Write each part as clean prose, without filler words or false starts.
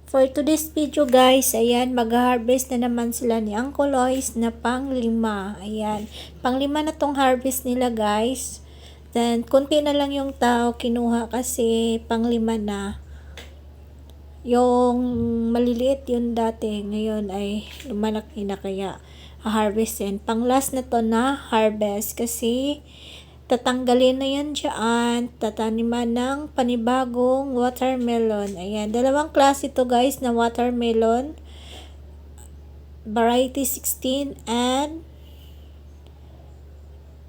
For today's video guys, ayan, mag-harvest na naman sila ni Uncle Lois na pang-5. Ayan, pang-5 na tong harvest nila guys. Then, konti na lang yung tao kinuha kasi pang-5 na. Yung maliliit yun dati, ngayon ay lumalaki na kaya harvestin. Pang-last na to na harvest kasi tatanggalin na yan dyan, tataniman ng panibagong watermelon. Ayan, dalawang klase to guys na watermelon, variety 16 and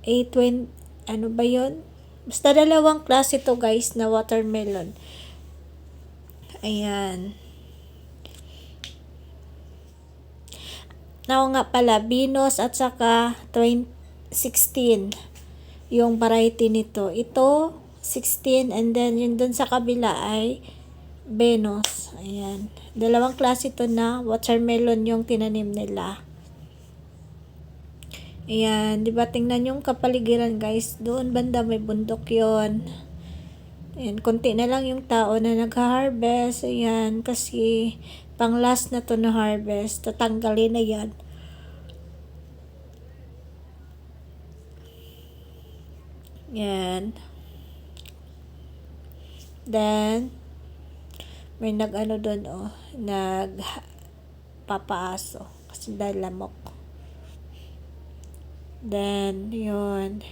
A20, ano ba yun? Basta dalawang klase to guys na watermelon. Ayan. Now nga pala, Venus at saka 16 yung variety nito. Ito, 16 and then yung dun sa kabila ay Venus. Ayan. Dalawang klase to na watermelon yung tinanim nila. Ayan. Diba tingnan yung kapaligiran guys. Doon banda may bundok yon. Ayan. Konti na lang yung tao na nag-harvest. Ayan. Kasi pang last na to na harvest. Tatanggalin na yan. Yan. Then, may nag-ano doon, oh, nag-papaaso. Kasi dahil lamok. Then, yun.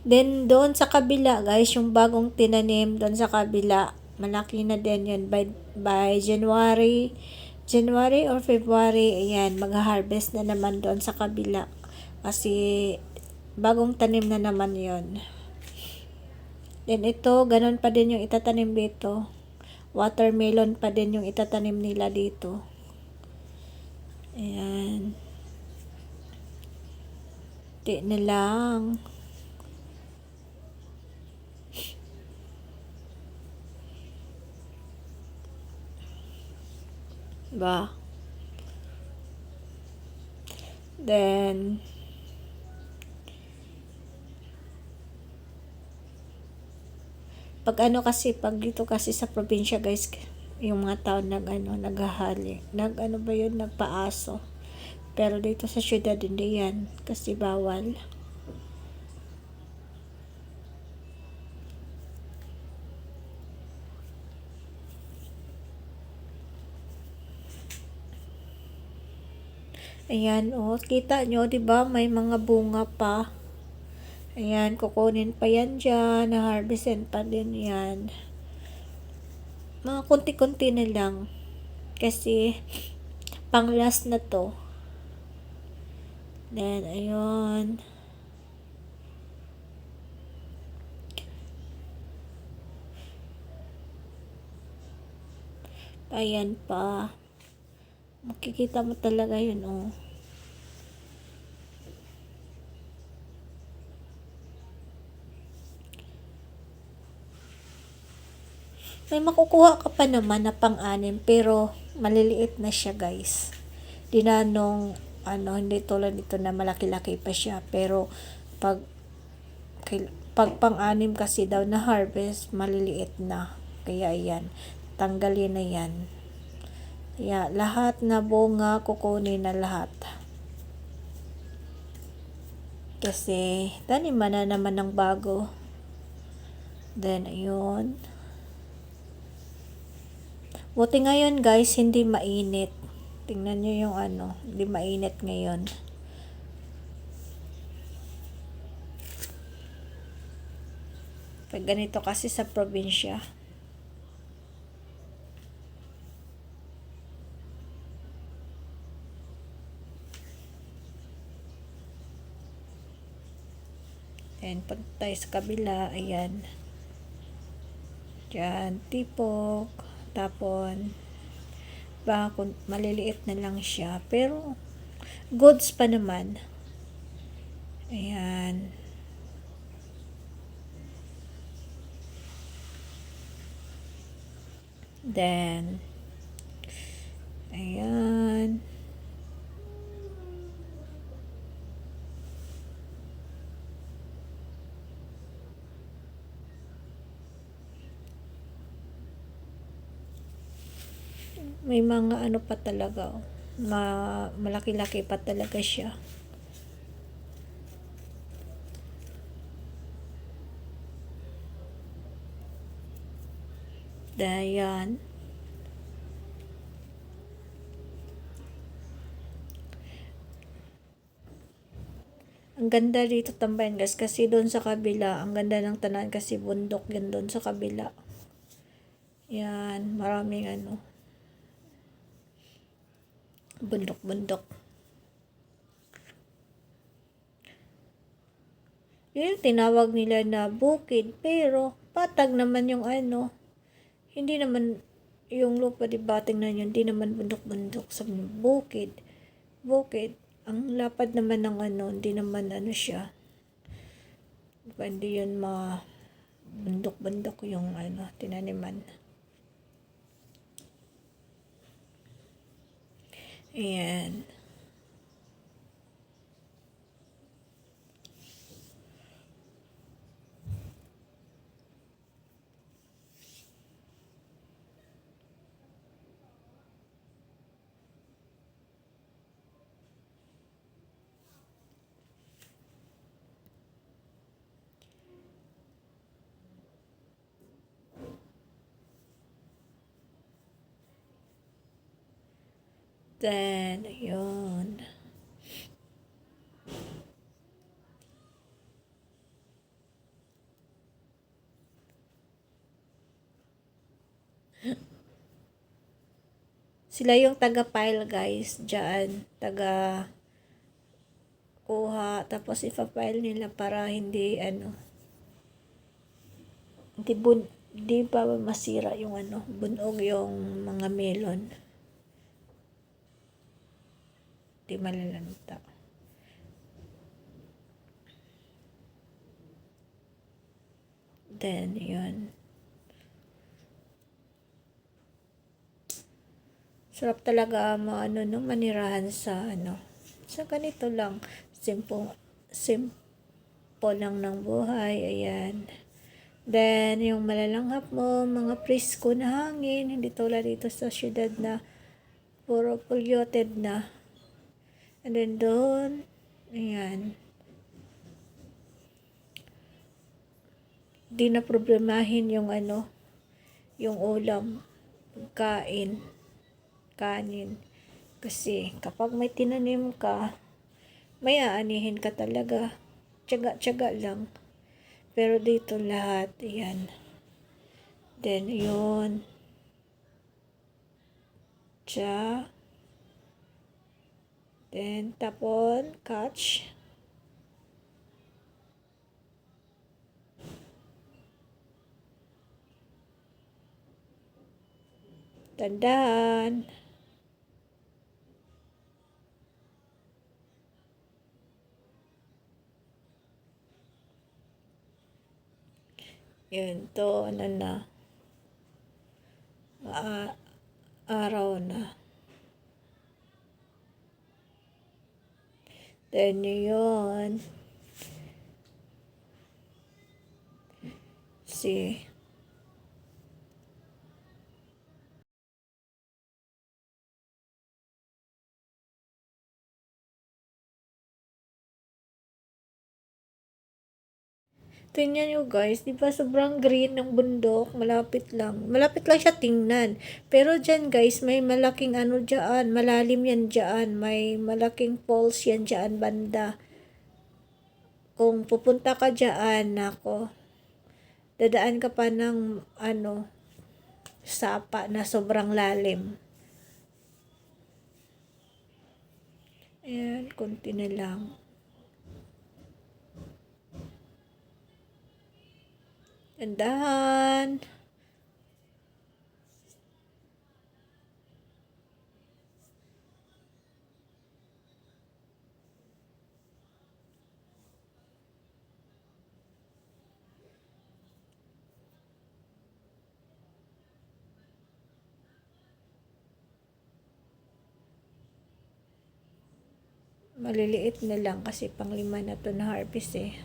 Then, doon sa kabila, guys, yung bagong tinanim doon sa kabila, malaki na din yun. By January or February, ayan, mag-harvest na naman doon sa kabila. Kasi, bagong tanim na naman yon. Then, ito, ganun pa din yung itatanim dito. Watermelon pa din yung itatanim nila dito. Ayan. Di na lang. Ba? Then, pag ano kasi, pag dito kasi sa probinsya guys, yung mga tao naghahali. Ano ba yun? Nagpaaso. Pero dito sa syudad hindi yan. Kasi bawal. Ayan, oh. Kita nyo, diba? May mga bunga pa. Ayan, kukunin pa yan dyan. Na-harvestin pa din yan. Mga kunti-kunti na lang. Kasi, pang last na to. Then, ayun. Ayan pa. Makikita mo talaga yun, oh. May makukuha ka pa naman na pang-anim pero maliliit na siya guys. Di na nung hindi tulad nito na malaki-laki pa siya. Pero pag pang-anim kasi daw na harvest, maliliit na. Kaya yan, tanggalin na yan. Kaya lahat na bunga kukunin na lahat. Kasi taniman na naman ng bago. Then ayun. Buti ngayon guys, hindi mainit. Tingnan nyo yung hindi mainit ngayon. Pag ganito kasi sa probinsya. And pag tayo sa kabila, ayan. Diyan, tipok. Tapon, kung maliliit na lang siya. Pero, goods pa naman. Ayan. Then, ayan. May mga ano pa talaga, oh. Malaki-laki pa talaga siya. Dayan. Ang ganda dito tambayan guys kasi doon sa kabila, ang ganda ng tanan kasi bundok yan doon sa kabila. Yan, maraming ano, bundok-bundok. Yun tinawag nila na bukid, pero patag naman yung ano, hindi naman yung lupa di ba tingnan yun, hindi naman bundok-bundok sa bukid. Bukid, ang lapad naman ng ano, hindi naman ano siya. Hindi yun bundok-bundok yung ano, tinaniman. Ayan. Then, ayun. Sila yung taga-file guys, dyan. Kuha, tapos ipa-file nila para hindi ano, hindi pa masira yung ano, bunog yung mga melon. Di malalanta. Then, yun. Sarap talaga manirahan sa ano. Sa ganito lang. Simple lang ng buhay. Ayan. Then, yung malalanghap mo, mga presko na hangin. Hindi tulad dito sa syudad na puro polluted na. And then doon, ayan. Di na problemahin yung ano, yung ulam, kanin. Kasi kapag may tinanim ka, may aanihin ka talaga. Tiyaga-tiyaga lang. Pero dito lahat, ayan. Then, yun. Then, tapon, catch. Tandaan. Yun, to, ano na. Araw na. Then, yun. See. Tingnan nyo guys, di ba sobrang green ng bundok, malapit lang. Malapit lang siya tingnan. Pero dyan guys, may malaking ano dyan, malalim yan dyan. May malaking falls yan dyan banda. Kung pupunta ka dyan, nako, dadaan ka pa ng ano, sapa na sobrang lalim. Ayan, konti na lang. Andahan. Maliliit na lang kasi panglima na to na harvest eh.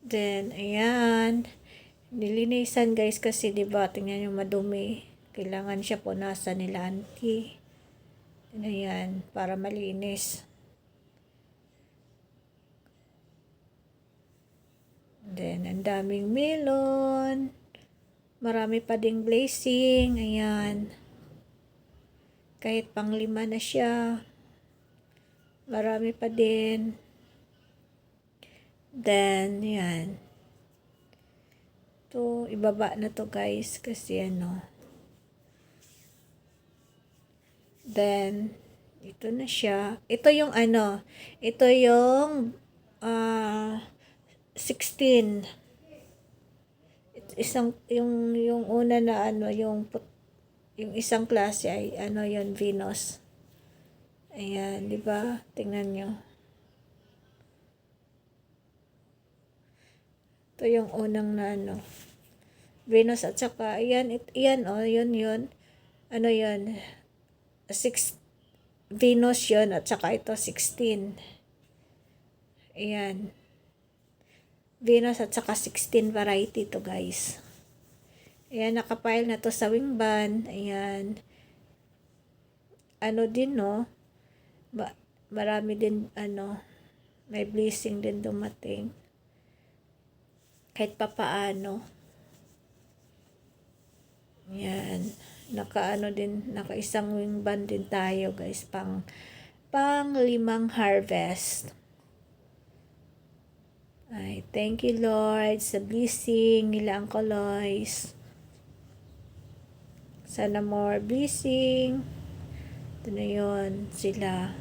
Then, ayan. Nilinisan guys kasi diba, tingnan nyo madumi. Kailangan siya punasan nila auntie. Ayan, para malinis. Then, ang daming melon. Marami pa ding blazing. Ayan. Kahit pang 5 na siya. Marami pa din. Then, yan. To, ibaba na to guys. Kasi ano. Then, ito na siya. Ito yung ano. Ito yung 16. Isang, yung una na ano, yung isang klase ay ano yon Venus. Ayan, di ba? Tingnan nyo. Ito yung unang na ano. Venus at saka, ayan, ayan, oh, yun. Ano yun? Venus yun at saka ito 16. Ayan. Venus at saka 16 variety to guys. Ayan, nakapile na to sa wing band. Ayan. Ano din, no? Marami din, ano, may blessing din dumating. Kahit papaano. Yan. Naka isang wing band din tayo guys. Pang 5 harvest. Ay, thank you Lord sa blessing nila Uncle Lois. Sana more blessing. Ito na yun sila.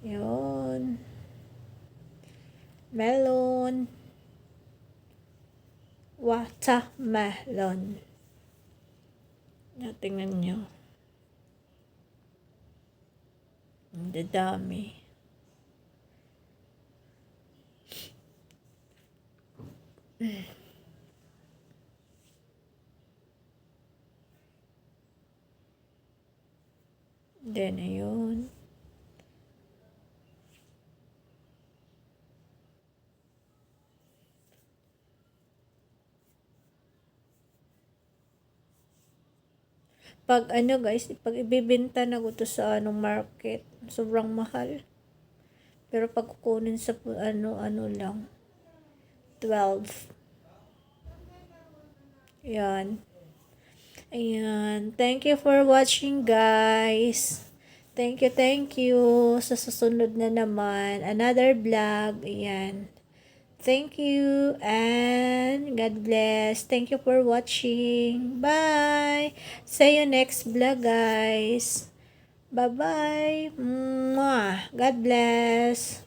Yun. Melon. Watermelon. Tingnan nyo. Ang dadami. Then, ayun. Pag ano guys, pag ibibenta na ko to sa anong market, sobrang mahal. Pero pag kukunin sa ano lang, 12. Yan. Ayan. Thank you for watching guys. Thank you. Sa susunod na naman, another vlog. Ayan. Thank you and God bless. Thank you for watching. Bye. See you next vlog guys. Bye-bye. God bless.